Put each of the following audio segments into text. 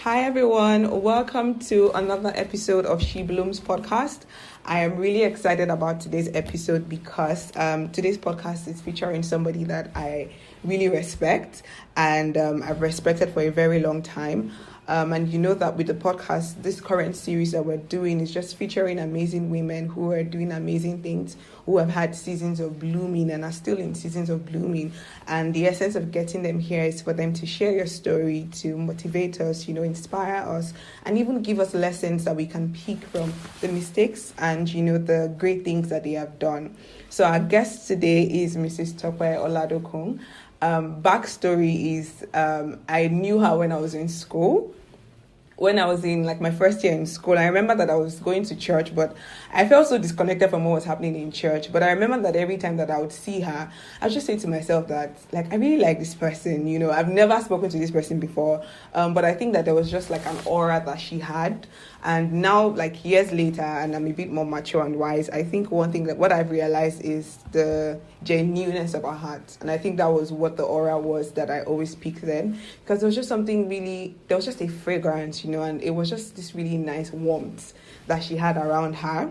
Hi everyone, welcome to another episode of She Blooms podcast. I am really excited about today's episode because today's podcast is featuring somebody that I really respect and I've respected for a very long time. And you know that with the podcast, this current series that we're doing is just featuring amazing women who are doing amazing things, who have had seasons of blooming and are still in seasons of blooming. And the essence of getting them here is for them to share your story, to motivate us, inspire us, and even give us lessons that we can pick from the mistakes and, the great things that they have done. So our guest today is Mrs. Tope Oladokun. Backstory is I knew her when I was in school. When I was in my first year in school, I remember that I was going to church, but I felt so disconnected from what was happening in church. But I remember that every time that I would see her, I would just say to myself that, I really like this person. I've never spoken to this person before, but I think that there was just an aura that she had. And now, years later, and I'm a bit more mature and wise, I think one thing that what I've realized is the genuineness of her heart. And I think that was what the aura was that I always picked then. Because there was just something really, there was just a fragrance, and it was just this really nice warmth that she had around her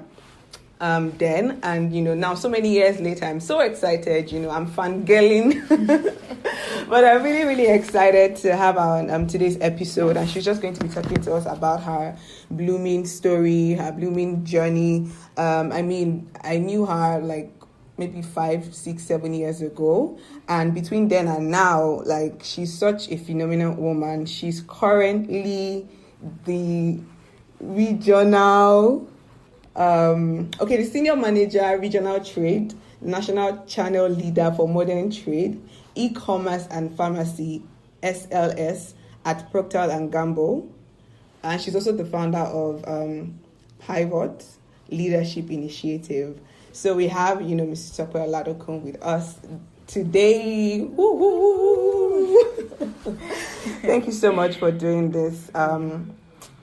then. And, now so many years later, I'm so excited, I'm fangirling. But I'm really, really excited to have her on today's episode. And she's just going to be talking to us about her blooming story, her blooming journey. I knew her maybe 5, 6, 7 years ago. And between then and now, she's such a phenomenal woman. She's currently the regional, the senior manager, regional trade, national channel leader for modern trade, e-commerce and pharmacy, SLS, at Procter & Gamble. And she's also the founder of Pivot Leadership Initiative. So we have, Mrs. Tope Oladokun with us today. Woo, woo, woo. Thank you so much for doing this.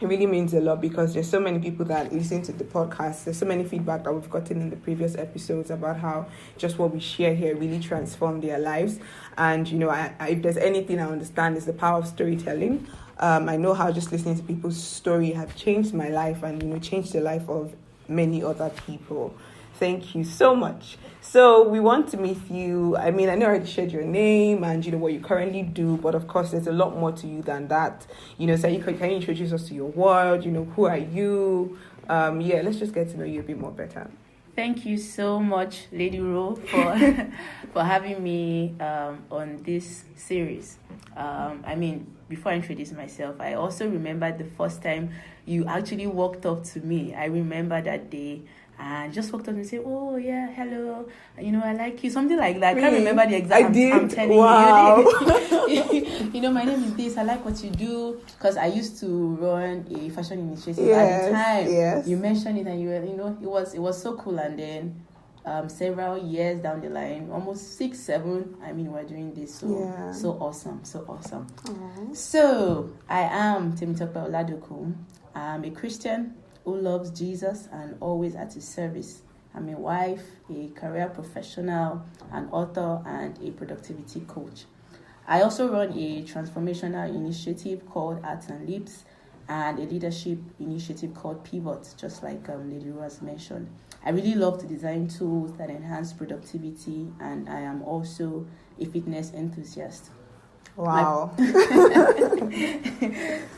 It really means a lot because there's so many people that listen to the podcast. There's so many feedback that we've gotten in the previous episodes about how just what we share here really transformed their lives. And, if there's anything I understand is the power of storytelling. I know how just listening to people's story have changed my life and, changed the life of many other people. Thank you so much. So we want to meet you. I know I already shared your name and what you currently do, but of course there's a lot more to you than that. So can you introduce us to your world? Who are you? Let's just get to know you a bit more better. Thank you so much, Lady Ro, for having me on this series. Before I introduce myself, I also remember the first time you actually walked up to me. I remember that day. And just walked up and said, "Oh yeah, hello. I like you." Something like that. I can't remember the exact. I did. I'm telling you. My name is this. I like what you do because I used to run a fashion initiative at the time. Yes. You mentioned it, and it was so cool. And then several years down the line, almost 6, 7. We're doing this. So awesome. Aww. So I am Temitope Oladokun. I'm a Christian who loves Jesus and always at his service. I'm a wife, a career professional, an author, and a productivity coach. I also run a transformational initiative called Arts and Lips and a leadership initiative called Pivot, just like Lady Rose mentioned. I really love to design tools that enhance productivity, and I am also a fitness enthusiast. Wow.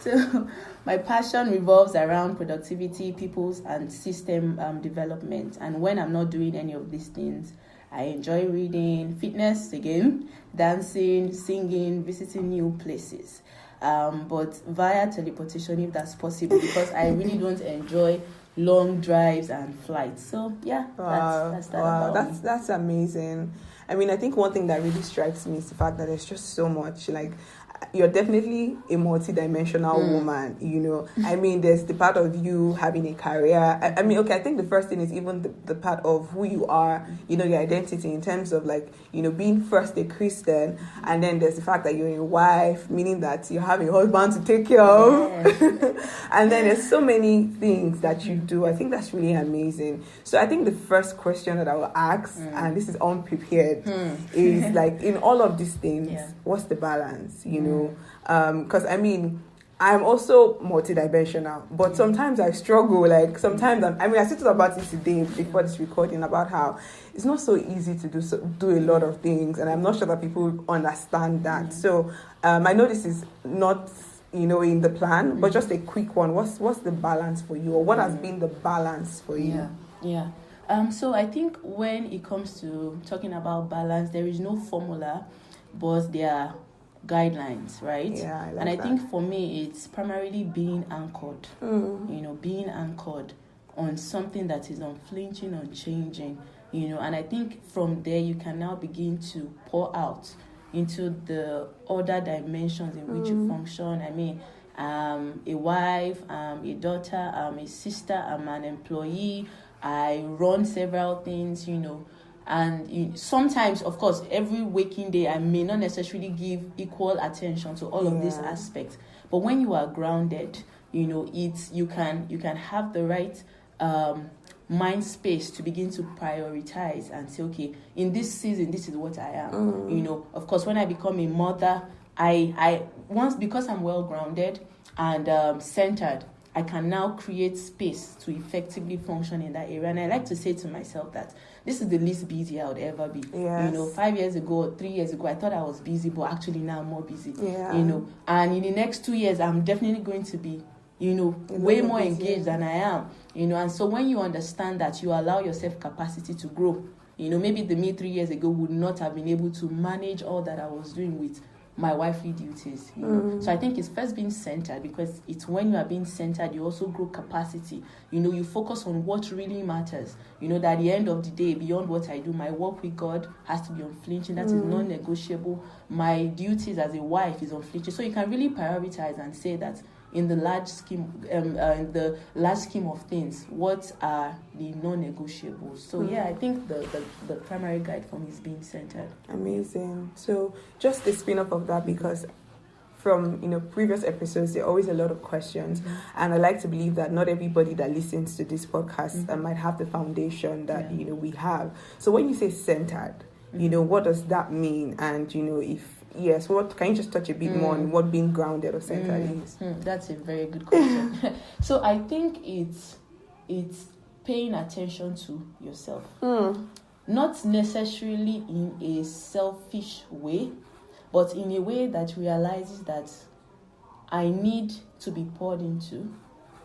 So my passion revolves around productivity, people's and system development. And when I'm not doing any of these things, I enjoy reading, fitness again, dancing, singing, visiting new places. But via teleportation if that's possible, because I really don't enjoy long drives and flights. So yeah, that's that. Wow, that's amazing. I think one thing that really strikes me is the fact that there's just so much, you're definitely a multi-dimensional woman, there's the part of you having a career. I think the first thing is even the part of who you are, your identity in terms of being first a Christian, and then there's the fact that you're a wife, meaning that you have a husband to take care of. Yes. And then there's so many things that you do. I think that's really amazing. So I think the first question that I will ask, and this is unprepared, is in all of these things, what's the balance, Because I'm also multidimensional, but sometimes I struggle. Like sometimes I still talked about it today before this recording about how it's not so easy to do a lot of things, and I'm not sure that people understand that. So I know this is not in the plan, but just a quick one. What's the balance for you, or what has been the balance for you? Yeah. So I think when it comes to talking about balance, there is no formula, but there are guidelines, right? Yeah, I think for me, it's primarily being anchored. Being anchored on something that is unflinching, unchanging. And I think from there you can now begin to pour out into the other dimensions in which you function. I mean, a wife, a daughter, a sister, I'm an employee. I run several things, and sometimes, of course, every waking day, I may not necessarily give equal attention to all of these aspects. But when you are grounded, you can have the right mind space to begin to prioritize and say, okay, in this season, this is what I am. Of course, when I become a mother, because I'm well grounded and centered, I can now create space to effectively function in that area. And I like to say to myself that this is the least busy I would ever be. Yes. 5 years ago or 3 years ago, I thought I was busy, but actually now I'm more busy. Yeah. And in the next 2 years, I'm definitely going to be, way more engaged than I am. And so when you understand that, you allow yourself capacity to grow. Maybe me 3 years ago would not have been able to manage all that I was doing with my wifely duties. So I think it's first being centered, because it's when you are being centered, you also grow capacity. You focus on what really matters. That at the end of the day, beyond what I do, my work with God has to be unflinching. That is non-negotiable. My duties as a wife is unflinching. So you can really prioritize and say that in the large scheme of things, what are the non-negotiables? So I think the primary guide for me is being centered. Amazing. So just the spin off of that, because from previous episodes, there are always a lot of questions, and I like to believe that not everybody that listens to this podcast might have the foundation that we have. So when you say centered, what does that mean? And Yes, what can you just touch a bit more on what being grounded or centered is? That's a very good question. So I think it's paying attention to yourself. Not necessarily in a selfish way, but in a way that realizes that I need to be poured into,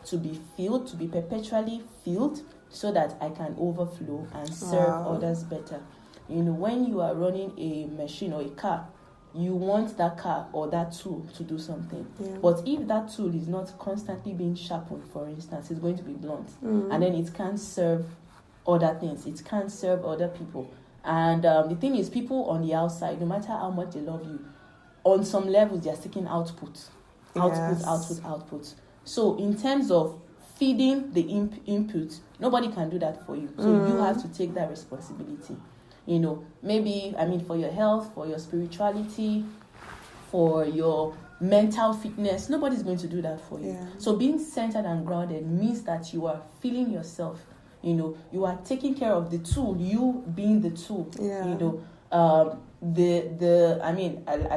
to be filled, to be perpetually filled, so that I can overflow and serve others better. When you are running a machine or a car, you want that car or that tool to do something. But if that tool is not constantly being sharpened, for instance, it's going to be blunt. And then it can't serve other things. It can't serve other people. And the thing is, people on the outside, no matter how much they love you, on some levels, they're seeking output. Output. So in terms of feeding the input, nobody can do that for you. So you have to take that responsibility. Maybe, for your health, for your spirituality, for your mental fitness, nobody's going to do that for you. So being centered and grounded means that you are feeling yourself. You are taking care of the tool, you being the tool. I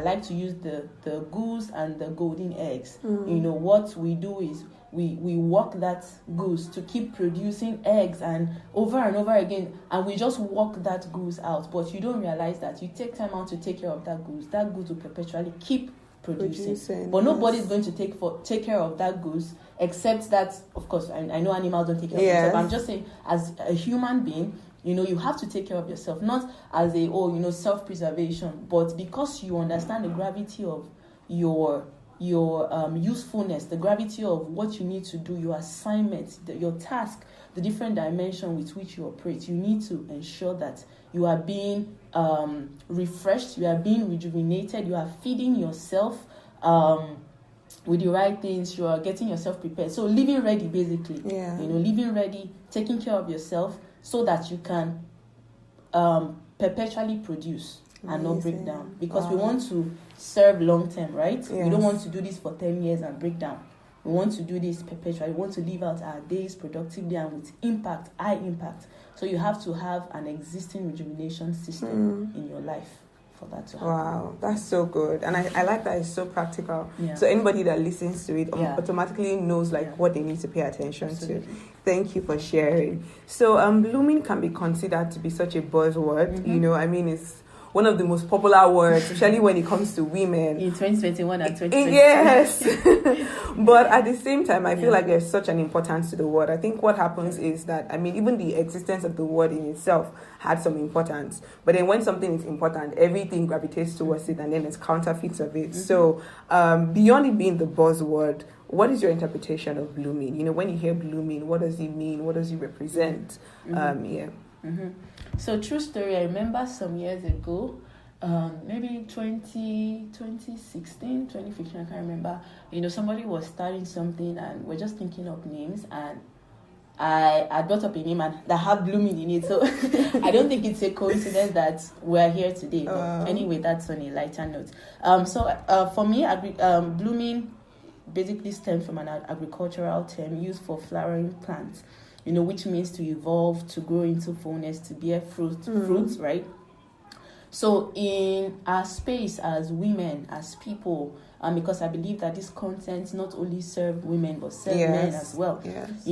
like to use the goose and the golden eggs. What we do is we work that goose to keep producing eggs and over again, and we just work that goose out. But you don't realize that you take time out to take care of that goose will perpetually keep producing. But nobody's going to take care of that goose, except that, of course, I know animals don't take care of themselves. I'm just saying, as a human being, you have to take care of yourself, not as self-preservation, but because you understand the gravity of your usefulness, the gravity of what you need to do, your assignment, your task, the different dimension with which you operate. You need to ensure that you are being refreshed, you are being rejuvenated, you are feeding yourself with the right things, you are getting yourself prepared. So living ready, basically. Living ready, taking care of yourself so that you can perpetually produce and not break down. Because we want to serve long term, right? Yes. We don't want to do this for 10 years and break down. We want to do this perpetually. We want to live out our days productively and with impact, high impact. So you have to have an existing rejuvenation system in your life for that to happen. Wow, that's so good. And I like that it's so practical. Yeah. So anybody that listens to it automatically knows what they need to pay attention Absolutely. to. Thank you for sharing. So blooming can be considered to be such a buzzword. It's one of the most popular words, especially when it comes to women. In 2021 and 2022. Yes. But at the same time, I feel like there's such an importance to the word. I think what happens is that, even the existence of the word in itself had some importance. But then when something is important, everything gravitates towards it, and then there's counterfeits of it. So beyond it being the buzzword, what is your interpretation of blooming? When you hear blooming, what does it mean? What does it represent? So true story, I remember some years ago, maybe 2016, 2015, I can't remember. Somebody was starting something and we're just thinking of names, and I brought up a name and that had blooming in it. So I don't think it's a coincidence that we're here today. But anyway, that's on a lighter note. For me, blooming basically stems from an agricultural term used for flowering plants. Which means to evolve, to grow into fullness, to bear fruits, right? So in our space as women, as people, because I believe that this content not only serve women, but serve men as well. Yes.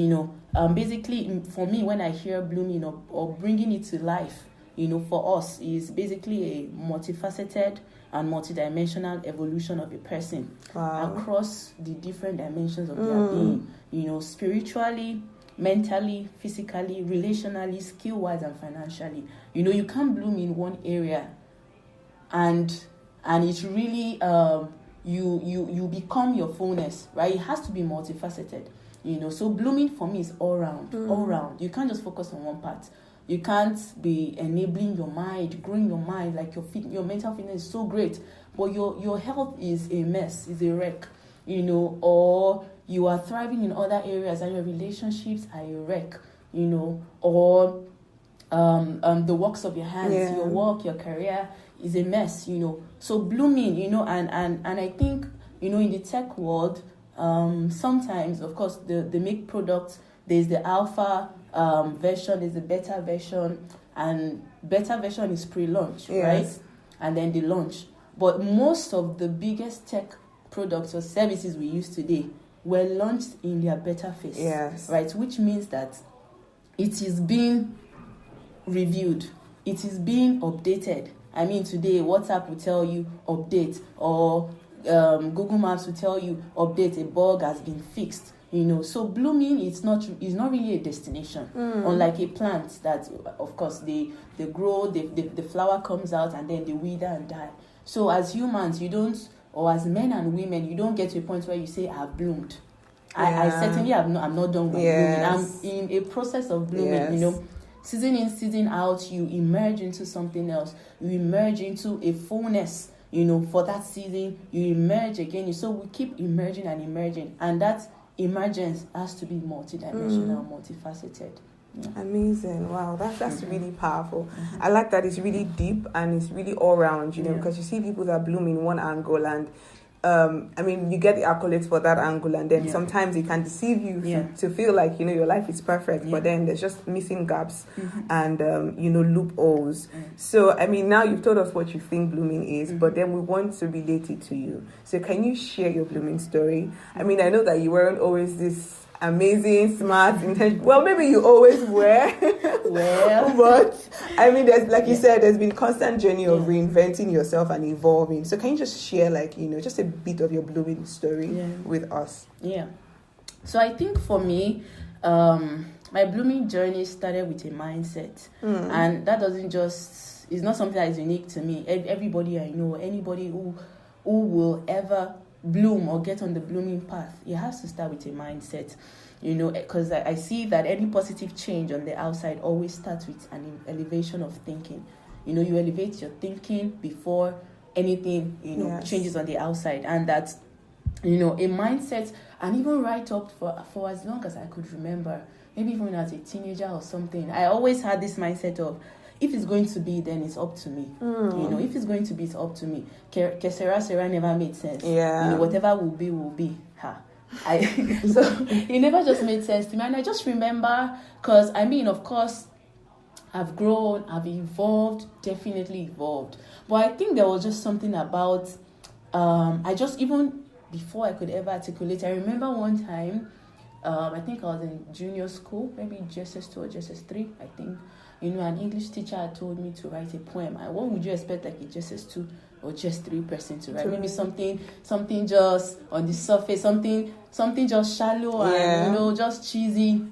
Basically, for me, when I hear blooming or bringing it to life, for us, is basically a multifaceted and multidimensional evolution of a person across the different dimensions of their being, spiritually, mentally, physically, relationally, skill-wise, and financially. You can't bloom in one area and it's really you become your fullness, right? It has to be multifaceted. So blooming for me is all round. You can't just focus on one part. You can't be enabling your mind, growing your mind, like your mental fitness is so great, but your health is a mess, is a wreck, or you are thriving in other areas and your relationships are a wreck, or the works of your hands, your work, your career is a mess, So blooming, and I think, in the tech world, sometimes, of course, they make products. There's the alpha version, there's the beta version, and beta version is pre-launch, right? And then the launch. But most of the biggest tech products or services we use today were launched in their beta phase, right? Which means that it is being reviewed, it is being updated. Today WhatsApp will tell you update, or Google Maps will tell you update, a bug has been fixed. So blooming is not really a destination. Unlike a plant that, of course, they grow, the flower comes out and then they wither and die. So as humans, you don't, or as men and women, you don't get to a point where you say, I've bloomed. I certainly I'm not done with blooming. I'm in a process of blooming, Season in, season out, you emerge into something else. You emerge into a fullness, for that season. You emerge again. So we keep emerging and emerging. And that emergence has to be multidimensional, multifaceted. Yeah. Amazing. Wow, that's really powerful. I like that it's really deep and it's really all round, because you see people that bloom in one angle and you get the accolades for that angle, and then sometimes it can deceive you to feel like, your life is perfect, but then there's just missing gaps and, loopholes. So, now you've told us what you think blooming is, but then we want to relate it to you. So can you share your blooming story? I know that you weren't always this amazing, smart, intelligent. Well, maybe you always were. But there's, like you said, there's been constant journey of reinventing yourself and evolving. So can you just share, just a bit of your blooming story with us? Yeah. So I think for me, my blooming journey started with a mindset, and that it's not something that is unique to me. Everybody I know, anybody who will ever bloom or get on the blooming path, it has to start with a mindset, because I see that any positive change on the outside always starts with an elevation of thinking. You elevate your thinking before anything changes on the outside, and that a mindset, and even right up for as long as I could remember, maybe even as a teenager or something, I always had this mindset of, if it's going to be, then it's up to me. If it's going to be, it's up to me. Sera Sera never made sense. Whatever will be, will be. So it never just made sense to me. And I just remember, because of course, I've grown, I've evolved, definitely evolved. But I think there was just something about, I just, even before I could ever articulate, I remember one time, I think I was in junior school, maybe JSS2 or JSS3, I think. An English teacher had told me to write a poem. And what would you expect like a JSS2 or JSS3 person to write? Maybe something just on the surface, something just shallow and, just cheesy.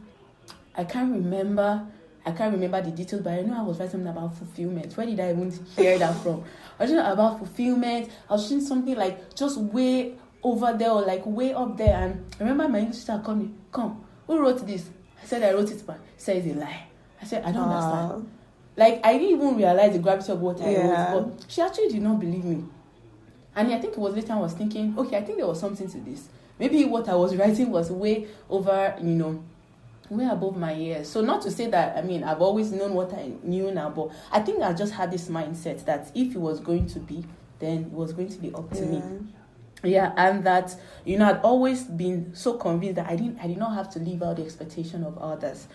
I can't remember the details, but I know I was writing something about fulfillment. Where did I even hear that from? I was just about fulfillment. I was saying something like just way over there or like way up there. And I remember my English teacher called me, "Come, who wrote this?" I said, "I wrote it, but he said it's a lie." I said, "I don't understand." Like, I didn't even realize the gravity of what I wrote, but she actually did not believe me. And I think it was later I was thinking, okay, I think there was something to this. Maybe what I was writing was way over, way above my years. So not to say that, I've always known what I knew now, but I think I just had this mindset that if it was going to be, then it was going to be up to me. Yeah, and that, I'd always been so convinced that I did not have to live out the expectation of others,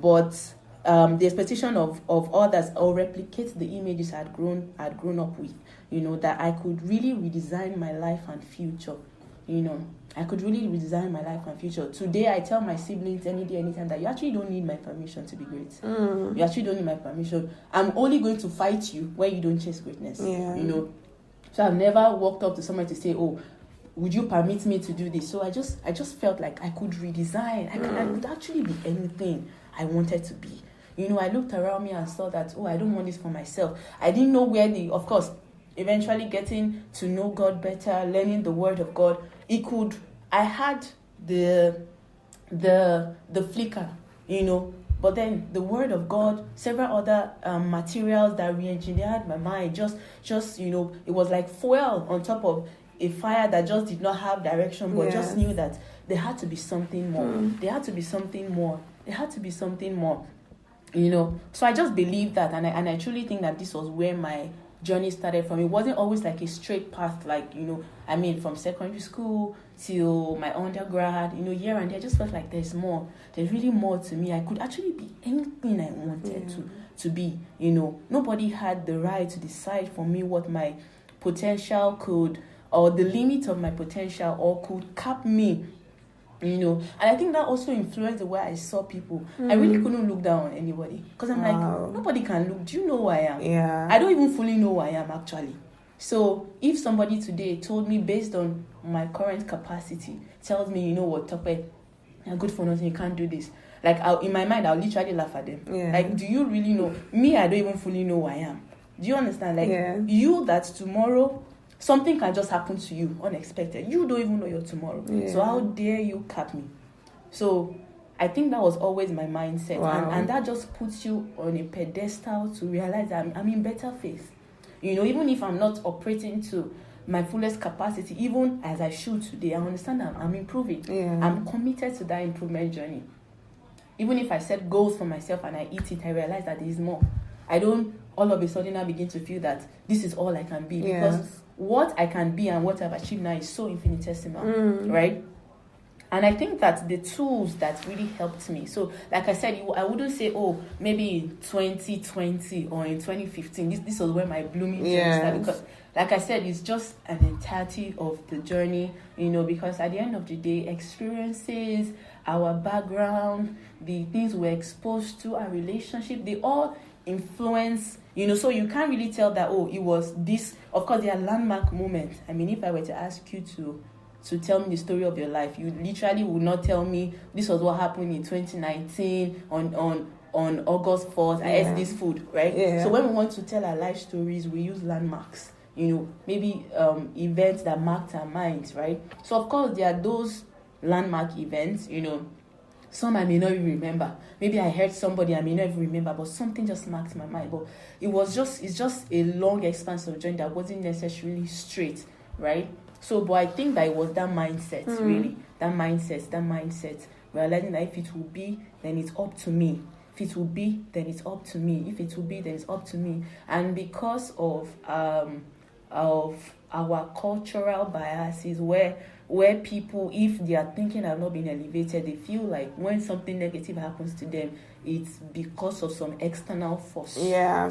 but the expectation of others or replicate the images I'd grown up with, that I could really redesign my life and future, I could really redesign my life and future. Today, I tell my siblings any day, anytime that you actually don't need my permission to be great. You actually don't need my permission. I'm only going to fight you when you don't chase greatness, So I've never walked up to someone to say, "Oh, would you permit me to do this?" So I just felt like I could redesign. I could actually be anything I wanted to be. I looked around me and saw that, I don't want this for myself. I didn't know where of course, eventually getting to know God better, learning the Word of God, I had the flicker, but then the Word of God, several other materials that re-engineered my mind, just it was like fuel on top of a fire that just did not have direction, but just knew that there had to be something more. There had to be something more. There had to be something more. So I just believed that, and I truly think that this was where my journey started from. It wasn't always like a straight path, like, from secondary school till my undergrad, here and there. I just felt like there's more. There's really more to me. I could actually be anything I wanted to be, Nobody had the right to decide for me what my potential could, or the limit of my potential, or could cap me. And I think that also influenced the way I saw people. I really couldn't look down on anybody because I'm like, nobody can look. Do you know who I am? Yeah. I don't even fully know who I am actually. So if somebody today told me based on my current capacity, tells me, you know what, Tope, you're good for nothing, you can't do this. Like in my mind, I'll literally laugh at them. Yeah. Like, do you really know? Me, I don't even fully know who I am. Do you understand? Like you that tomorrow something can just happen to you unexpected. You don't even know your tomorrow. Yeah. So how dare you cap me? So I think that was always my mindset. Wow. And that just puts you on a pedestal to realize that I'm in better faith. Even if I'm not operating to my fullest capacity, even as I should today, I understand that I'm improving. Yeah. I'm committed to that improvement journey. Even if I set goals for myself and I eat it, I realize that there is more. I don't all of a sudden I begin to feel that this is all I can be. Because what I can be and what I've achieved now is so infinitesimal, right? And I think that the tools that really helped me. So, like I said, I wouldn't say, maybe in 2020 or in 2015, this was where my blooming journey started. Because, like I said, it's just an entirety of the journey, because at the end of the day, experiences, our background, the things we're exposed to, our relationship, they all influence, so you can't really tell that, it was this. Of course, there are landmark moments. If I were to ask you to tell me the story of your life, you literally would not tell me this was what happened in 2019 on August 4th. I ate this food, right? Yeah. So when we want to tell our life stories, we use landmarks, maybe events that marked our minds, right? So of course there are those landmark events, some I may not even remember. Maybe I heard somebody I may not even remember, but something just marked my mind. But it's just a long expanse of journey that wasn't necessarily straight, right? So, but I think that it was that mindset, really. That mindset. Realizing that if it will be, then it's up to me. If it will be, then it's up to me. If it will be, then it's up to me. And because of our cultural biases where people, if their thinking have not been elevated, they feel like when something negative happens to them, it's because of some external force,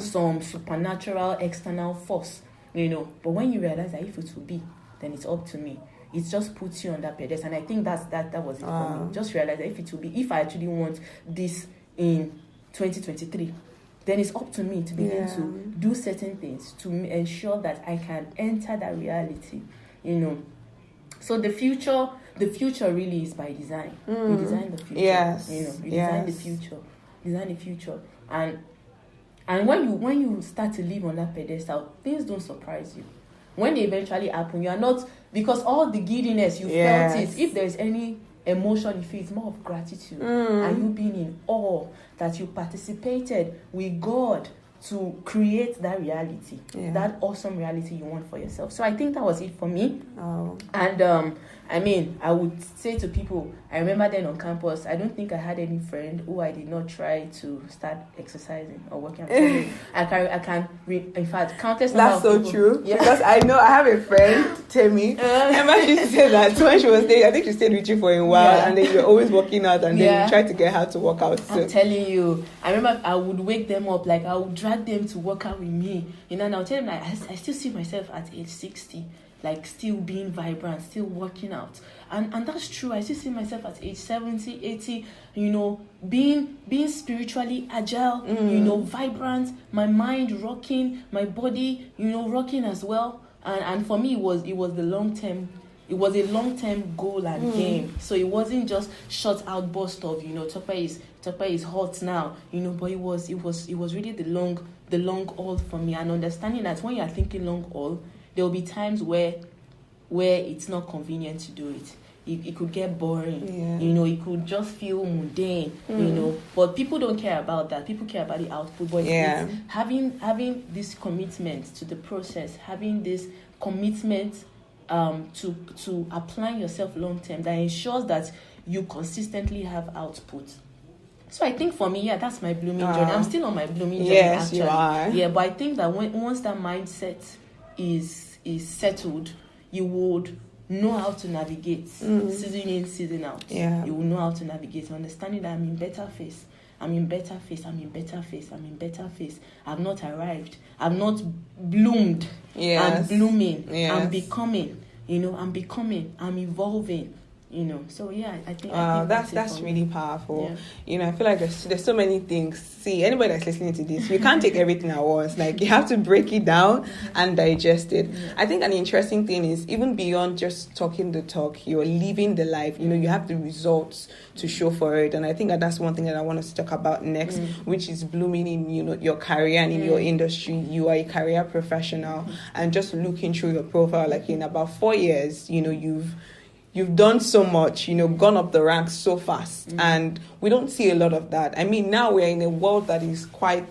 some supernatural external force, But when you realize that if it will be, then it's up to me. It just puts you on that pedestal, and I think that was it for me. Just realize that if I actually want this in 2023, then it's up to me to begin to do certain things to ensure that I can enter that reality, So the future really is by design. You design the future. Yes. You design the future. Design the future. And when you start to live on that pedestal, things don't surprise you. When they eventually happen, you are not, because all the giddiness you felt it. If there's any emotion you feel, it's more of gratitude and you being in awe that you participated with God to create that reality, that awesome reality you want for yourself. So I think that was it for me. And I would say to people, I remember then on campus, I don't think I had any friend who I did not try to start exercising or working out. I can in fact, countless number of people. That's so true. Yeah. Because I know I have a friend, Temi. Remember she said that when she was there, I think she stayed with you for a while, and then you're always working out, and then you try to get her to work out. So. I'm telling you, I remember I would wake them up, like I would drag them to work out with me, and I'll tell them like I still see myself at age 60. Like still being vibrant, still working out. And that's true. I still see myself at age 70, 80, being spiritually agile, vibrant, my mind rocking, my body, rocking as well. And for me, it was the long term. It was a long-term goal and game. So it wasn't just short outburst of, Tope is hot now, but it was really the long haul for me, and understanding that when you are thinking long haul, there will be times where it's not convenient to do it. It could get boring, it could just feel mundane, but people don't care about that. People care about the output, but it's having this commitment to the process, having this commitment to applying yourself long term that ensures that you consistently have output. So I think for me, that's my blooming journey. I'm still on my blooming journey. Yes, actually. You are. Yeah, but I think that once that mindset is settled, you would know how to navigate season in, season out. Yeah. You will know how to navigate, understanding that I'm in better phase. I'm in better phase. I've not arrived. I've not bloomed. Yes. I'm blooming. Yes. I'm becoming. I'm evolving. So I think that's really powerful. I feel like there's so many things. See, anybody that's listening to this, you can't take everything at once. Like, you have to break it down and digest it. I think an interesting thing is, even beyond just talking the talk, you're living the life. You have the results to show for it. And I think that's one thing that I want us to talk about next, which is blooming in your career and in your industry. You are a career professional, and just looking through your profile, like in about 4 years, you've done so much, gone up the ranks so fast, and we don't see a lot of that. I mean, now we're in a world that is quite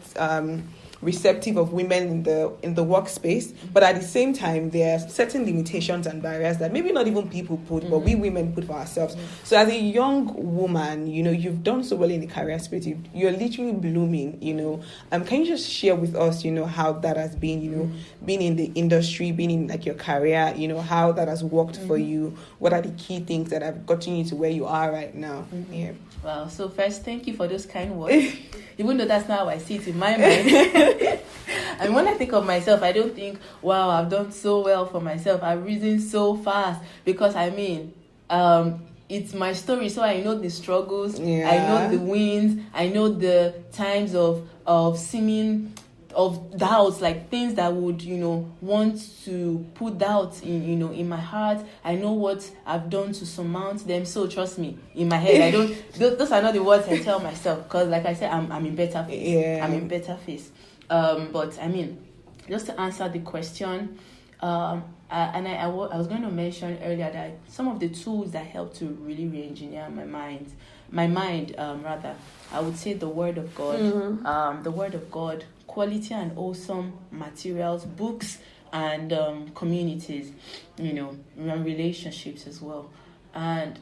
receptive of women in the workspace, but at the same time, there are certain limitations and barriers that maybe not even people put, but we women put for ourselves. So as a young woman, you've done so well in the career space. You're literally blooming. Can you just share with us, how that has been, being in the industry, being in like your career, how that has worked for you? What are the key things that have gotten you to where you are right now? Yeah. Wow. So first, thank you for those kind words. Even though that's not how I see it in my mind. And when I think of myself, I don't think, wow, I've done so well for myself. I've risen so fast. Because it's my story, so I know the struggles. Yeah. I know the wins. I know the times of seeming of doubts, like things that would want to put doubts in my heart. I know what I've done to surmount them. So trust me, in my head, I don't. Those are not the words I tell myself, because like I said, I'm in better phase. Yeah. I'm in better phase. But just to answer the question, I was going to mention earlier that some of the tools that help to really re-engineer my mind, I would say the Word of God, the Word of God, quality and awesome materials, books, and communities, and relationships as well. And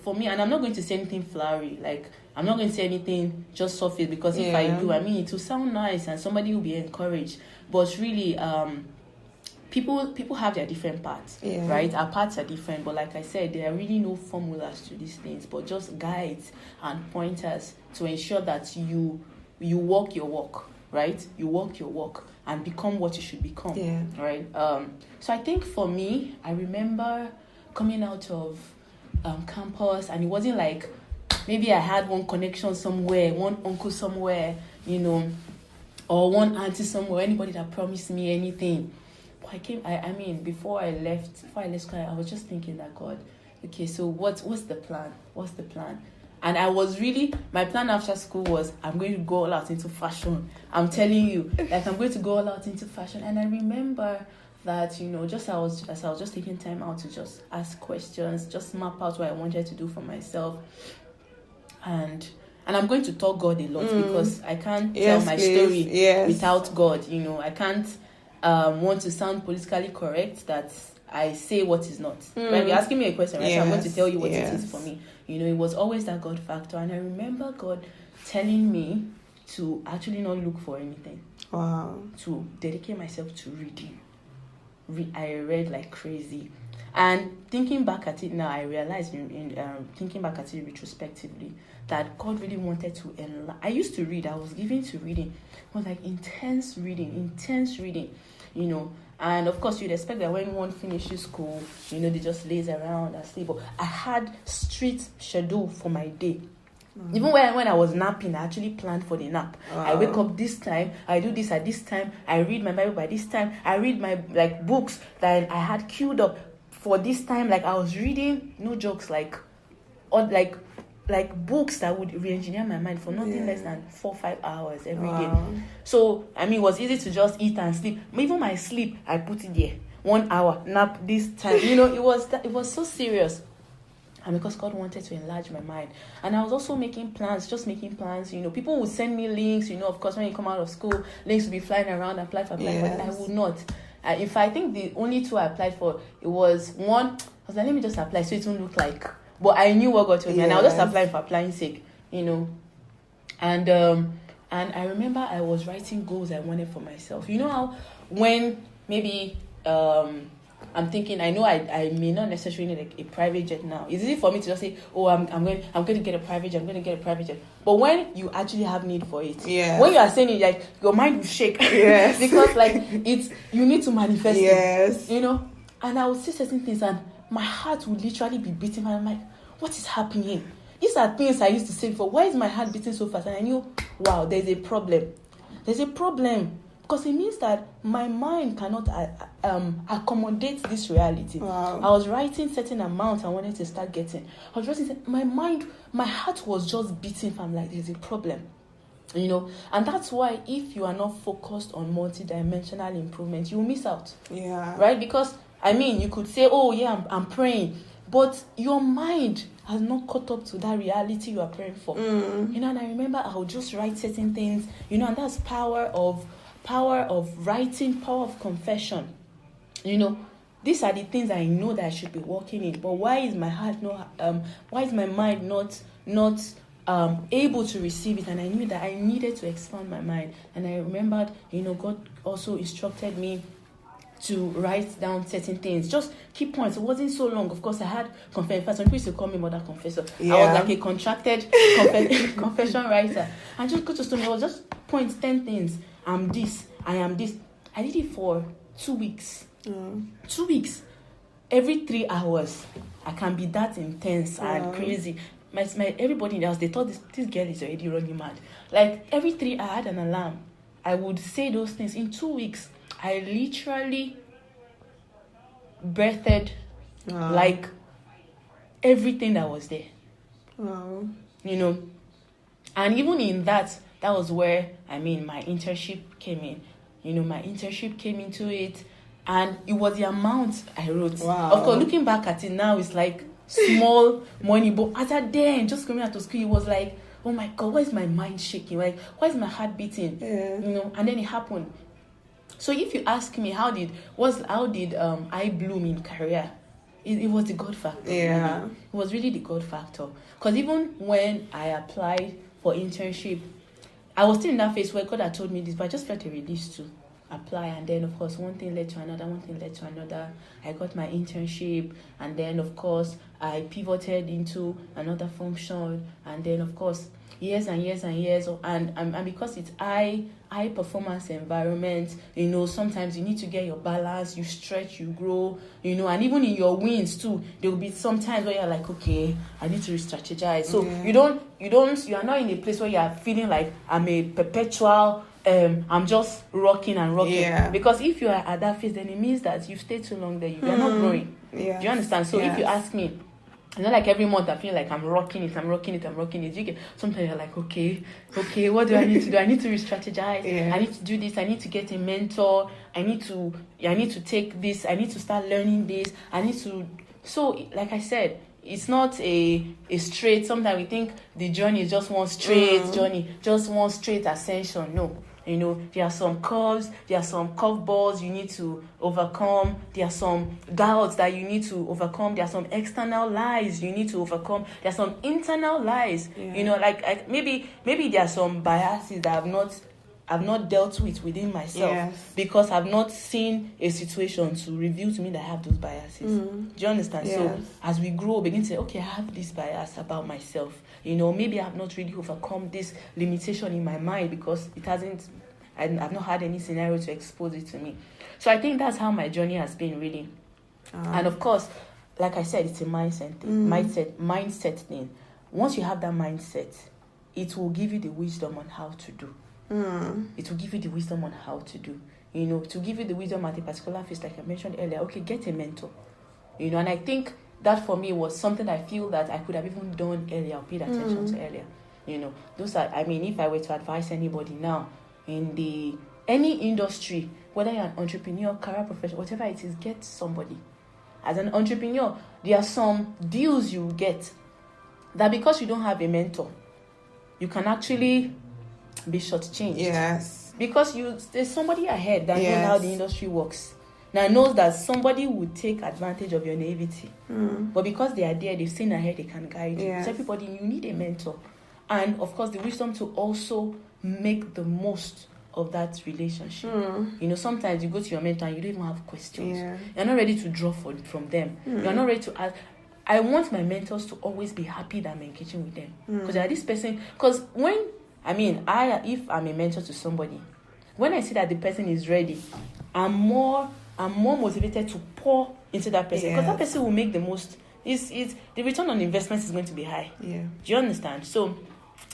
for me, and I'm not going to say anything flowery, like I'm not going to say anything just surface, because if I do, it will sound nice and somebody will be encouraged. But really, people have their different paths, right? Our paths are different, but like I said, there are really no formulas to these things, but just guides and pointers to ensure that you walk your walk, right? You walk your walk and become what you should become, right? So I think for me, I remember coming out of campus, and it wasn't like maybe I had one connection somewhere, one uncle somewhere, or one auntie somewhere, anybody that promised me anything. I mean, before I left school, I was just thinking that, God, okay, so what's the plan? What's the plan? And I was really, my plan after school was, I'm going to go all out into fashion. I'm telling you, like, I'm going to go all out into fashion. And I remember that, just as I was just taking time out to just ask questions, just map out what I wanted to do for myself. And I'm going to talk God a lot, because I can't tell my story without God. I can't want to sound politically correct that I say what is not. Right? You're asking me a question, right? So I'm going to tell you what it is for me. It was always that God factor. And I remember God telling me to actually not look for anything. Wow. To dedicate myself to reading. I read like crazy. And thinking back at it now, I realized in thinking back at it retrospectively that God really wanted to I used to read. I was given to reading. It was like intense reading. And of course, you'd expect that when one finishes school, they just lays around and sleep. But I had strict schedule for my day. Even when I was napping, I actually planned for the nap. I wake up this time, I do this at this time, I read my Bible by this time, I read my books that I had queued up for this time. Like, I was reading, no jokes, like books that would re-engineer my mind for nothing less than 4-5 hours every day. So, I mean, it was easy to just eat and sleep. Even my sleep, I put it there. 1 hour, nap this time. It was so serious. And because God wanted to enlarge my mind. And I was also making plans. People would send me links, of course, when you come out of school, links would be flying around, apply for. But I would not. In fact, I think the only two I applied for, it was one, I was like, let me just apply so it won't look like. But I knew what God told me, and I was just applying for applying sake, And I remember I was writing goals I wanted for myself. You know how when maybe I'm thinking, I know I may not necessarily need a private jet now. It's easy for me to just say, oh, I'm going to get a private jet. But when you actually have need for it, when you are saying it, like, your mind will shake. Yes. Because you need to manifest it. And I would say certain things, and my heart would literally be beating, and I'm like, what is happening? These are things I used to say before. Why is my heart beating so fast? And I knew, wow, there's a problem. Because it means that my mind cannot accommodate this reality. Wow. I was writing certain amounts I wanted to start getting. I was writing, my heart was just beating. I'm like, there's a problem. And that's why if you are not focused on multidimensional improvement, you will miss out. Yeah. Right? Because, I mean, you could say, oh, yeah, I'm praying. But your mind has not caught up to that reality you are praying for. And I remember I would just write certain things, and that's power of writing, power of confession. These are the things I know that I should be working in. But why is my heart why is my mind not able to receive it? And I knew that I needed to expand my mind. And I remembered, God also instructed me to write down certain things, just key points. It wasn't so long. Of course, I had confession. Some people used to call me Mother Confessor. Yeah. I was like a contracted confession writer. And just go to stone. I was just point 10 things. I'm this. I am this. I did it for 2 weeks. 2 weeks. Every 3 hours, I can be that intense and crazy. My everybody in the house, they thought this girl is already running mad. Like every 3 hours, I had an alarm. I would say those things. In 2 weeks, I literally birthed like everything that was there. Wow. And even in that was where, I mean, my internship came in. My internship came into it, and it was the amount I wrote. Wow. Of course, looking back at it now, it's like small money, but at that day, just coming out of school, it was like, oh my God, why is my mind shaking? Like, why is my heart beating? Yeah. And then it happened. So if you ask me how did I bloom in career, it was the God factor. Yeah. It was really the God factor. Because even when I applied for internship, I was still in that phase where God had told me this, but I just felt a release too. apply, and then of course one thing led to another. I got my internship, and then of course I pivoted into another function, and then of course years and years and because it's high performance environment, sometimes you need to get your balance, you stretch, you grow, and even in your wins too, there will be some times where you're like, okay, I need to re-strategize. So you are not in a place where you are feeling like I'm a perpetual I'm just rocking. Because if you are at that phase, then it means that you've stayed too long there, you are not growing. Do you understand? So if you ask me, not like every month I feel like I'm rocking it. You get, sometimes you're like, okay, what do I need to do? I need to re-strategize. I need to do this. I need to get a mentor. I need to take this. I need to start learning this. So like I said, it's not a straight. Sometimes we think the journey is just one straight journey, just one straight ascension. No. There are some curves, there are some curveballs you need to overcome, there are some doubts that you need to overcome, there are some external lies you need to overcome, there are some internal lies. Like maybe there are some biases that I've not dealt with within myself because I've not seen a situation to reveal to me that I have those biases. Do you understand? Yes. So as we grow, begin to say, okay, I have this bias about myself. Maybe I have not really overcome this limitation in my mind because I've not had any scenario to expose it to me. So I think that's how my journey has been, really. And of course, like I said, it's a mindset thing. Once you have that mindset, it will give you the wisdom on how to do. It will give you the wisdom on how to do. To give you the wisdom at a particular phase, like I mentioned earlier, okay, get a mentor. And I think that for me was something I feel that I could have even done earlier, or paid attention to earlier. Those are, if I were to advise anybody now in any industry, whether you're an entrepreneur, career professional, whatever it is, get somebody. As an entrepreneur, there are some deals you get that because you don't have a mentor, you can actually be shortchanged. Yes. Because there's somebody ahead that knows how the industry works. Now knows that somebody would take advantage of your naivety. But because they are there, they've seen ahead, they can guide you. So everybody, you need a mentor. And of course, the wisdom to also make the most of that relationship. Sometimes you go to your mentor and you don't even have questions. You're not ready to draw from them. You're not ready to ask. I want my mentors to always be happy that I'm engaging with them. Because they are this person. Because if I'm a mentor to somebody, when I see that the person is ready, I'm more motivated to pour into that person. Because that person will make the most. The return on investment is going to be high. Do you understand? So,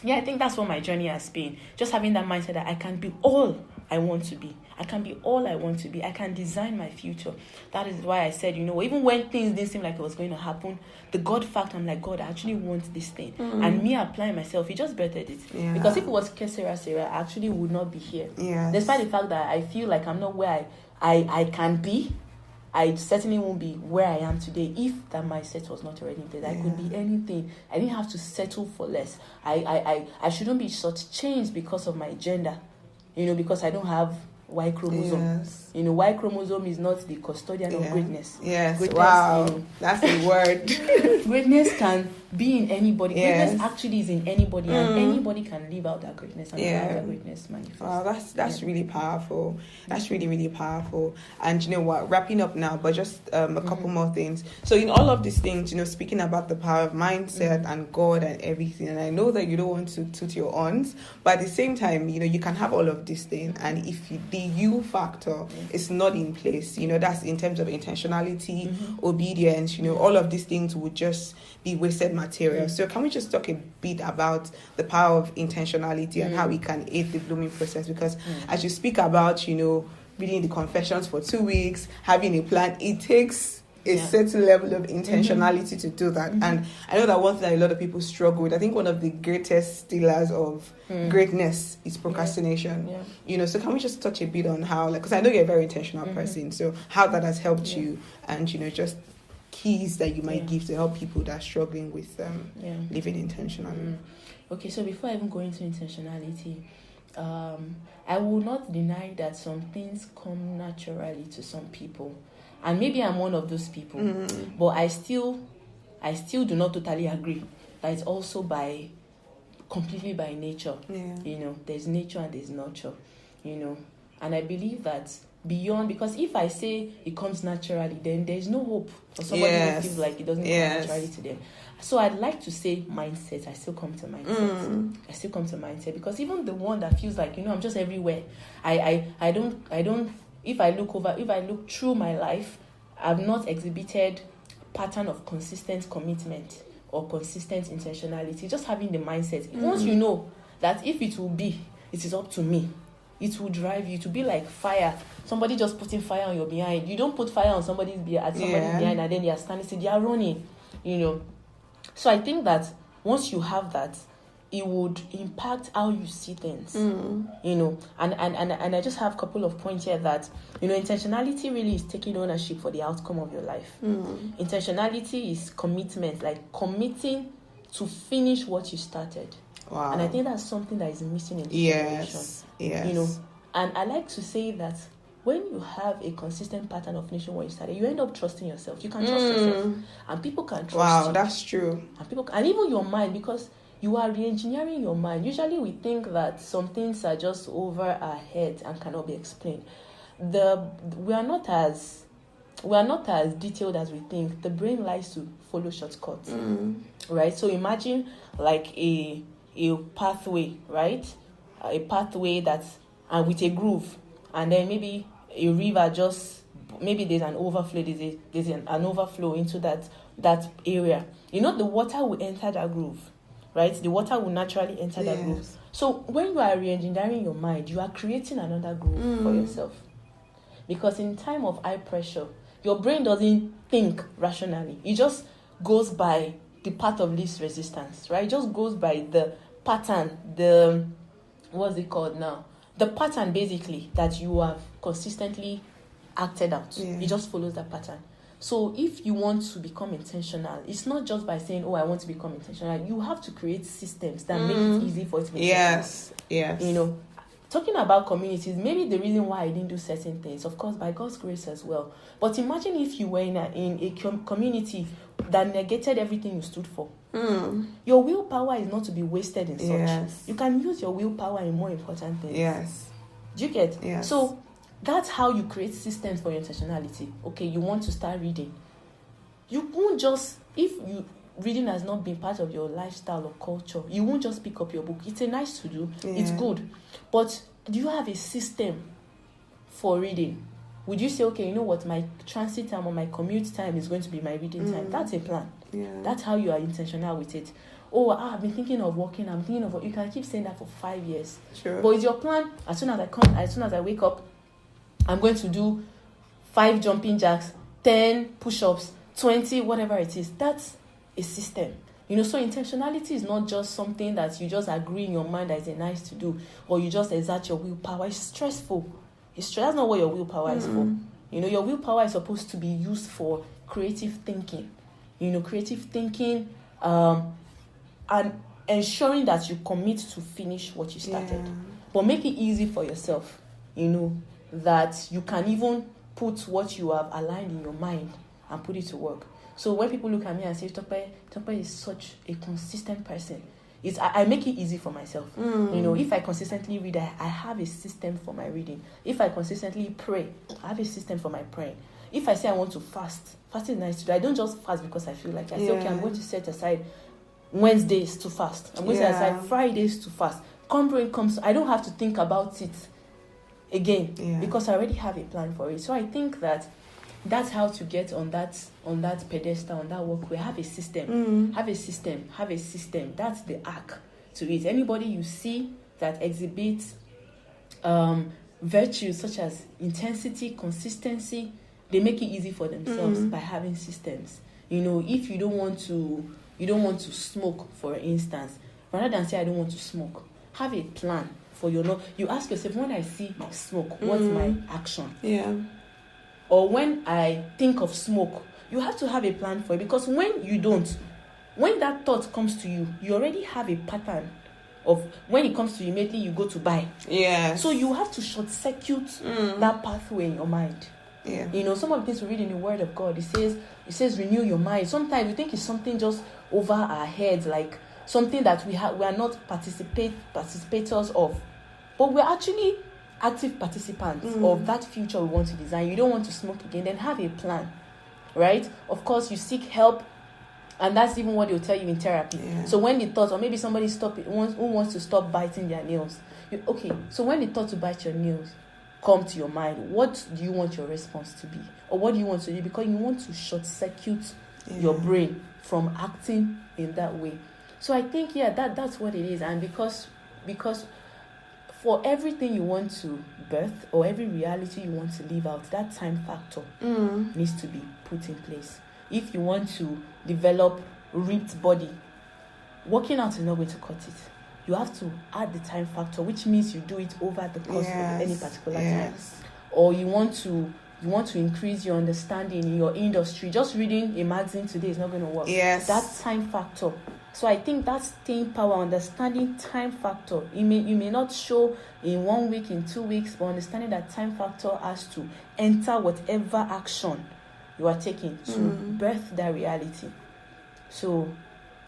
I think that's what my journey has been. Just having that mindset that I can be all I want to be. I can be all I want to be. I can design my future. That is why I said, even when things didn't seem like it was going to happen, the God factor, I'm like, God, I actually want this thing. And me applying myself, it just bettered it. Because if it was Sera Sera, I actually would not be here. Despite the fact that I feel like I'm not where I can be, I certainly won't be where I am today if that mindset was not already in place. I could be anything. I didn't have to settle for less. I shouldn't be shortchanged because of my gender, because I don't have Y chromosome. Y chromosome is not the custodian of greatness. Greatness, wow, that's the word. Greatness can be in anybody. Greatness actually is in anybody, and anybody can live out that greatness and have that greatness manifest. Wow, that's really powerful. That's really, really powerful. And you know what? Wrapping up now, but just a couple more things. So in all of these things, speaking about the power of mindset and God and everything, and I know that you don't want to toot your horns, but at the same time, you can have all of these things, and if the you factor is not in place, that's in terms of intentionality, obedience, all of these things would just be wasted material. So can we just talk a bit about the power of intentionality and how it can aid the blooming process? Because as you speak about, reading the confessions for 2 weeks, having a plan, it takes a certain level of intentionality to do that. And I know that one thing that a lot of people struggle with, I think one of the greatest stealers of greatness is procrastination. So can we just touch a bit on how, because I know you're a very intentional person, so how that has helped you, and just keys that you might give to help people that are struggling with living intentionally. Okay, so before I even go into intentionality, I will not deny that some things come naturally to some people. And maybe I'm one of those people, but I still do not totally agree that it's also completely by nature. There's nature and there's nurture, And I believe that beyond, because if I say it comes naturally, then there's no hope for somebody who feels like it doesn't come naturally to them. So I'd like to say mindset. I still come to mindset. I still come to mindset, because even the one that feels like, I'm just everywhere. I don't. If I look through my life, I've not exhibited pattern of consistent commitment or consistent intentionality. Just having the mindset. Once you know that if it will be, it is up to me. It will drive you to be like fire. Somebody just putting fire on your behind. You don't put fire on somebody's behind and then they are standing still. They are running. So I think that once you have that, it would impact how you see things. And I just have a couple of points here that, intentionality really is taking ownership for the outcome of your life. Intentionality is commitment, like committing to finish what you started. Wow. And I think that's something that is missing in this generation. Yes. And I like to say that when you have a consistent pattern of finishing what you started, you end up trusting yourself. You can trust yourself, and people can trust you. Wow, that's true. And even your mind, because you are re-engineering your mind. Usually we think that some things are just over our heads and cannot be explained. We are not as detailed as we think. The brain likes to follow shortcuts, right? So imagine like a pathway, right? A pathway that's with a groove, and then maybe a river maybe there's an overflow. There's an overflow into that area. The water will enter that groove, right? The water will naturally enter that groove. So when you are re-engineering your mind, you are creating another groove for yourself. Because in time of high pressure, your brain doesn't think rationally. It just goes by the path of least resistance, right? It just goes by the pattern, what's it called now? The pattern basically that you have consistently acted out. It just follows that pattern. So if you want to become intentional, it's not just by saying, I want to become intentional. You have to create systems that make it easy for it to be intentional. Yes. Talking about communities, maybe the reason why I didn't do certain things, of course, by God's grace as well. But imagine if you were in a community that negated everything you stood for. Your willpower is not to be wasted in such. You can use your willpower in more important things. Yes. Do you get? Yes. So that's how you create systems for your intentionality. Okay, you want to start reading. You won't just, if reading has not been part of your lifestyle or culture, you won't just pick up your book. It's a nice to do. It's good. But do you have a system for reading? Would you say, okay, you know what, my transit time or my commute time is going to be my reading time? That's a plan. That's how you are intentional with it. I've been thinking of walking. You can keep saying that for 5 years. Sure. But is your plan, as soon as I wake up, I'm going to do 5 jumping jacks, 10 push-ups, 20, whatever it is. That's a system. So intentionality is not just something that you just agree in your mind that is nice to do, or you just exert your willpower. It's stressful. That's not what your willpower is for. Your willpower is supposed to be used for creative thinking. And ensuring that you commit to finish what you started. But make it easy for yourself, that you can even put what you have aligned in your mind and put it to work. So when people look at me and say, Tope is such a consistent person, I make it easy for myself. If I consistently read, I have a system for my reading. If I consistently pray, I have a system for my praying. If I say I want to fast, fasting is nice to do. I don't just fast because I feel like I say, okay, I'm going to set aside Wednesdays to fast. I'm going to set aside Fridays to fast. When comes, I don't have to think about it again because I already have a plan for it. So I think that's how to get on that pedestal, on that walkway. Have a system. Have a system. That's the arc to it. Anybody you see that exhibits virtues such as intensity, consistency, they make it easy for themselves by having systems. If you don't want to smoke, for instance, rather than say I don't want to smoke, have a plan for you ask yourself, when I see smoke, what's my action? Or when I think of smoke, you have to have a plan for it, because when that thought comes to you, you already have a pattern of when it comes to you, immediately you go to buy. So you have to short circuit that pathway in your mind. Some of the things we read in the Word of God, it says renew your mind. Sometimes we think it's something just over our heads, like something that we are not participators of, but we're actually active participants of that future we want to design. You don't want to smoke again, then have a plan, right? Of course, you seek help, and that's even what they'll tell you in therapy. So when the thoughts, or maybe somebody who wants to stop biting their nails, so when the thought to bite your nails come to your mind, what do you want your response to be? Or what do you want to do? Because you want to short circuit your brain from acting in that way. So I think, that's what it is. And because for everything you want to birth, or every reality you want to live out, that time factor needs to be put in place. If you want to develop ripped body, working out is not going to cut it. You have to add the time factor, which means you do it over the course of any particular time. Or you want to increase your understanding in your industry. Just reading a magazine today is not going to work. That time factor. So I think that staying power, understanding time factor. You may not show in 1 week, in 2 weeks, but understanding that time factor has to enter whatever action you are taking to birth that reality. So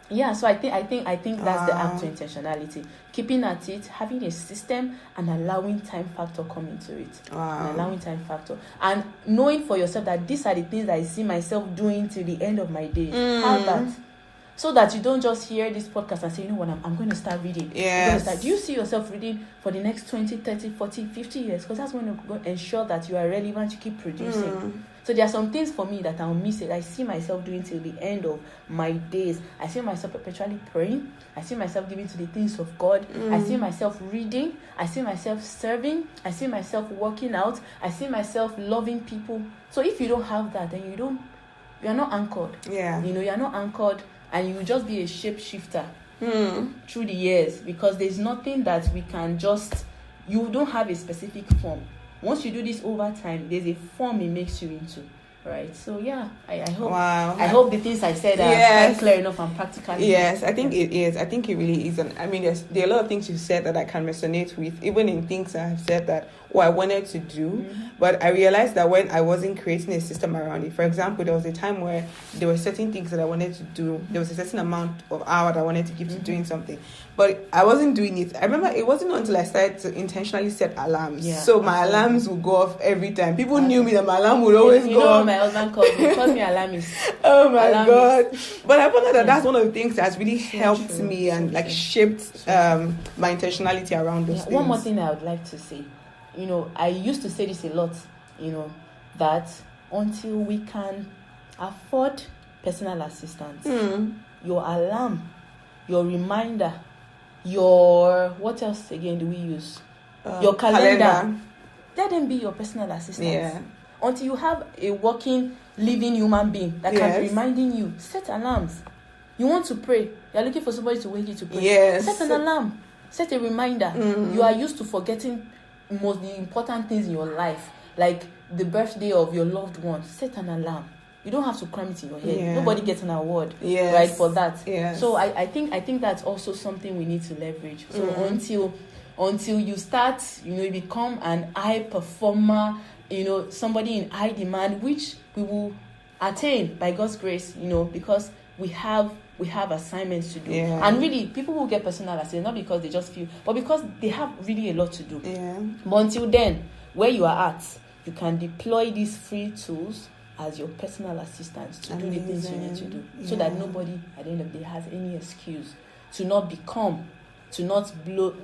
so I think that's the act to intentionality. Keeping at it, having a system, and allowing time factor come into it. And allowing time factor. And knowing for yourself that these are the things that I see myself doing till the end of my days. Have that. So that you don't just hear this podcast and say, you know what, I'm going to start reading. Do you see yourself reading for the next 20, 30, 40, 50 years? Because that's going to ensure that you are relevant, you keep producing. So there are some things for me that I'll miss it. I see myself doing till the end of my days. I see myself perpetually praying. I see myself giving to the things of God. I see myself reading. I see myself serving. I see myself working out. I see myself loving people. So if you don't have that, then you're not anchored. You're not anchored, and you will just be a shapeshifter through the years, because there's nothing that we can you don't have a specific form. Once you do this over time, there's a form it makes you into, right? So I hope I hope the things I said are clear enough and practical. I think it is. I think it really is. And I mean, there are a lot of things you said that I can resonate with, even in things I have said that I wanted to do, but I realized that when I wasn't creating a system around it. For example, there was a time where there were certain things that I wanted to do. There was a certain amount of hour that I wanted to give to doing something, but I wasn't doing it. I remember it wasn't until I started to intentionally set alarms. So my alarms would go off every time. People knew me that my alarm would always go off. My husband called me alarmist. Oh my God. But I found out that that's one of the things that has really helped me and shaped my intentionality around those things. One more thing I would like to say. I used to say this a lot, that until we can afford personal assistance, your alarm, your reminder, what else again do we use? Your calendar. Let them be your personal assistants. Until you have a working, living human being that can be reminding you, set alarms. You want to pray. You're looking for somebody to wake you to pray. Set an alarm. Set a reminder. You are used to forgetting the important things in your life, like the birthday of your loved one. Set an alarm. You don't have to cram it in your head. Nobody gets an award right for that. So I think that's also something we need to leverage. So until you start, you become an high performer, somebody in high demand, which we will attain by God's grace, because we have assignments to do. And really, people will get personal assistance, not because they just feel, but because they have really a lot to do. But until then, where you are at, you can deploy these free tools as your personal assistants to do the things you need to do, so that nobody at the end of the day has any excuse to not become, to not bloom,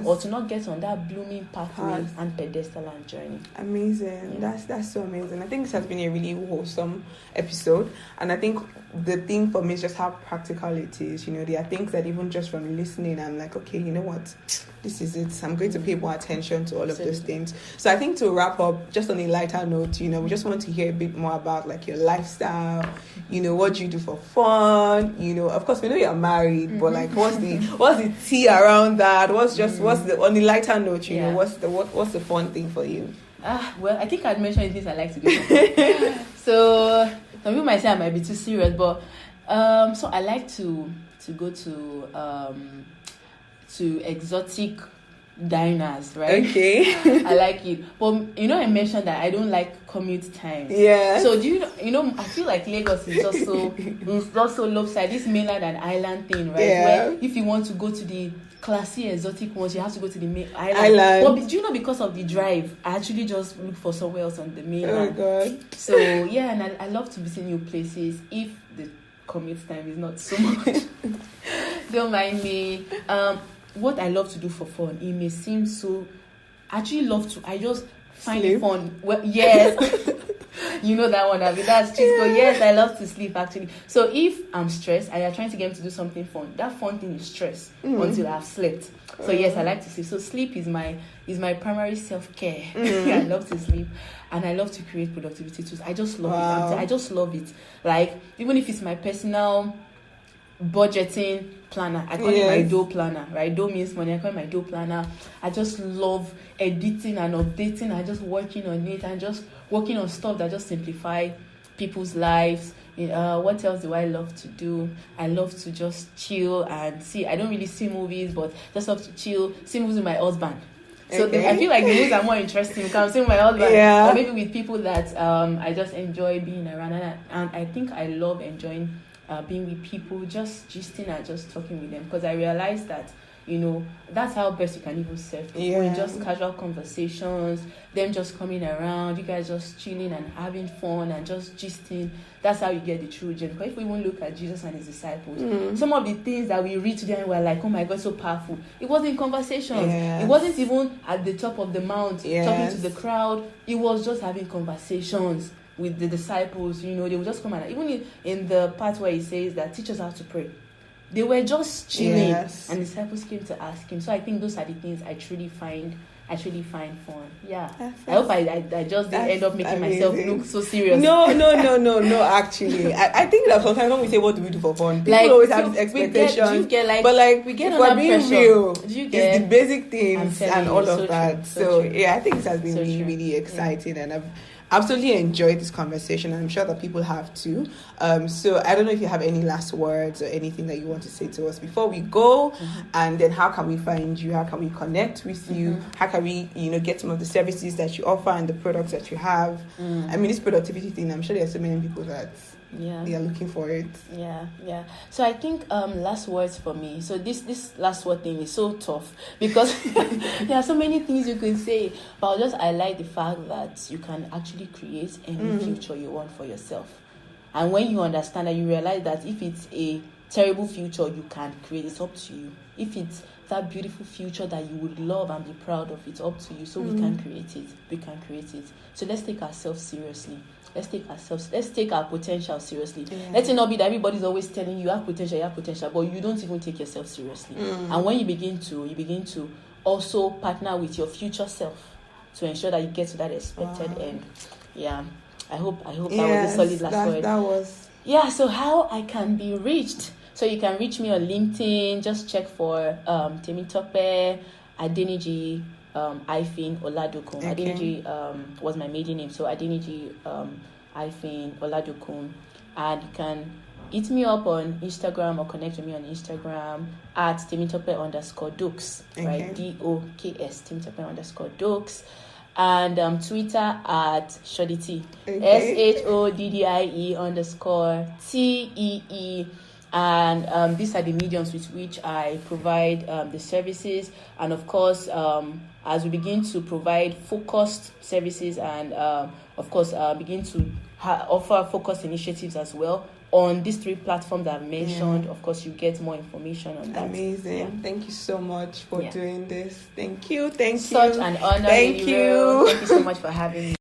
or to not get on that blooming pathway and pedestal and journey. Amazing. That's so amazing. I think this has been a really wholesome episode, and I think the thing for me is just how practical it is. There are things that even just from listening, I'm like, okay, you know what, this is it. I'm going to pay more attention to all of those things. So I think to wrap up, just on a lighter note, we just want to hear a bit more about your lifestyle. What you do for fun. Of course, we know you're married, but what's the tea around that? What's the on the lighter note? What's the fun thing for you? Well, I think I'd mentioned things I like to do. So some people might say I might be too serious, but so I like to go to exotic diners, right? Okay. I like it. But I mentioned that I don't like commute time. So do I feel like Lagos is just so lopsided, this mainland and island thing, right? Where if you want to go to the classy, exotic ones, you have to go to the main island. But do you know, because of the drive, I actually just look for somewhere else on the mainland. Oh God. So yeah, and I love to visit new places if the commute time is not so much. Don't mind me. What I love to do for fun, it may seem so. I just find it fun. Well, yes. You know that one, Abby. That's just go. Yes, I love to sleep actually. So if I'm stressed and you're trying to get me to do something fun, that fun thing is stress until I've slept. So yes, I like to sleep. So sleep is my primary self-care. I love to sleep, and I love to create productivity tools. I just love it. I just love it. Like, even if it's my personal budgeting planner, I call it my dough planner, right? Dough means money. I call it my dough planner. I just love editing and updating and just working on it and just working on stuff that just simplify people's lives. What else do I love to do? I love to just chill and see. I don't really see movies, but just love to chill, see movies with my husband. So I feel like the movies are more interesting because I'm seeing my husband, or maybe with people that I just enjoy being around. And I think I love enjoying being with people, just gisting and just talking with them, because I realized that, that's how best you can even serve people. In just casual conversations, them just coming around, you guys just chilling and having fun and just gisting. That's how you get the true gem. But if we even look at Jesus and his disciples, some of the things that we read today and we're like, oh my God, so powerful. It wasn't conversations. It wasn't even at the top of the mount talking to the crowd. It was just having conversations with the disciples. They would just come and even in the part where he says that teach us how to pray, they were just chilling, and disciples came to ask him. So I think those are the things I truly find fun. Yeah. I hope I just didn't end up making myself look so serious. No, actually. I think that sometimes when we say what do we do for fun, people always have this expectation. We get if we're being pressure. real, it's the basic things and all of that. So true. I think this has been really, really exciting, and I've absolutely enjoyed this conversation, and I'm sure that people have too. So I don't know if you have any last words or anything that you want to say to us before we go, and then how can we find you? How can we connect with you? How can we, get some of the services that you offer and the products that you have? I mean, this productivity thing, I'm sure there are so many people that they are looking for it. Yeah. So I think last words for me. So this last word thing is so tough because there are so many things you can say, but I like the fact that you can actually create any future you want for yourself. And when you understand that, you realize that if it's a terrible future you can create, it's up to you. If it's that beautiful future that you would love and be proud of, it's up to you. So we can create it. So let's take ourselves seriously. Let's take our potential seriously. Let it not be that everybody's always telling you have potential, but you don't even take yourself seriously. And when you begin to also partner with your future self to ensure that you get to that expected end. Yeah. I hope that was a solid last word. That was. Yeah, so how I can be reached. So you can reach me on LinkedIn. Just check for Temitope Oladokun. Oladokun. Adeniji was my maiden name, so Adeniji Oladokun. And you can hit me up on Instagram or connect with me on Instagram at Temitope_Dokes, right? DOKS, Temitope_Dokes. And Twitter at Shodity, SHODDIE _TEE. And these are the mediums with which I provide the services. And of course, as we begin to provide focused services and of course begin to offer focused initiatives as well on these 3 platforms that I've mentioned, of course you get more information on that. Amazing. Thank you so much for doing this. Thank you. Such an honor. Thank you so much for having me.